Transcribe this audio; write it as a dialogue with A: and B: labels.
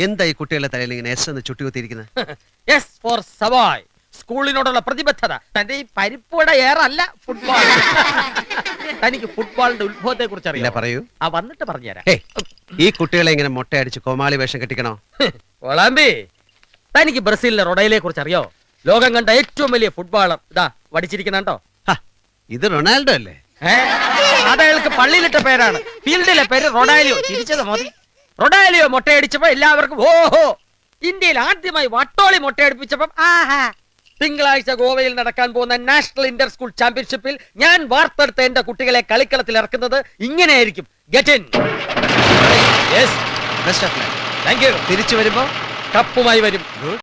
A: എന്താ ഈ കുട്ടികളുടെ തലയിൽ ഇങ്ങനെ എസ് എന്ന് ചുട്ടികുത്തിയിരിക്കുന്നത്?
B: യെസ് ഫോർ സവായ്. സ്കൂളിനോടുള്ള പ്രതിബദ്ധത. തന്റെ ഈ പരിപ്പുവട ഏറല്ല ഫുട്ബോൾ. തനിക്ക് ഫുട്ബോളിന്റെ ഉത്ഭവത്തെ കുറിച്ച് അറിയില്ല.
A: പറയൂ.
B: വന്നിട്ട് പറഞ്ഞുതരാം.
A: ഈ കുട്ടികളെ ഇങ്ങനെ മൊട്ടയടിച്ച് കോമാളി വേഷം കെട്ടിക്കണോ?
B: ഒളാമ്പി, തനിക്ക് ബ്രസീലിലെ റൊഡൈലെ കുറിച്ച് അറിയോ? ലോകം കണ്ട ഏറ്റവും വലിയ ഫുട്ബോളർ ഇതാ വടിച്ചിരിക്കുന്നുണ്ടോ?
A: ഇത് റൊണാൾഡോ അല്ലേ?
B: അതയാൾക്ക് പള്ളിയിലിട്ട പേരാണ്. ഫീൽഡിലെ പേര് റൊഡാലിയോ. ചിരിച്ചത് മതി. റൊഡാലിയോ മൊട്ടയടിച്ചപ്പോ എല്ലാവർക്കും ഓഹോ. ഇന്ത്യയിൽ ആദ്യമായി വട്ടോളി മൊട്ടയടിപ്പിച്ചപ്പം ആഹാ. തിങ്കളാഴ്ച ഗോവയിൽ നടക്കാൻ പോകുന്ന നാഷണൽ ഇന്റർ സ്കൂൾ ചാമ്പ്യൻഷിപ്പിൽ ഞാൻ വാർത്തെടുത്ത എന്റെ കുട്ടികളെ കളിക്കളത്തിൽ ഇറക്കുന്നത് ഇങ്ങനെയായിരിക്കും. Get in. Yes, best of luck. Thank you. തിരിച്ചു വരുമ്പോ കപ്പുമായി വരും.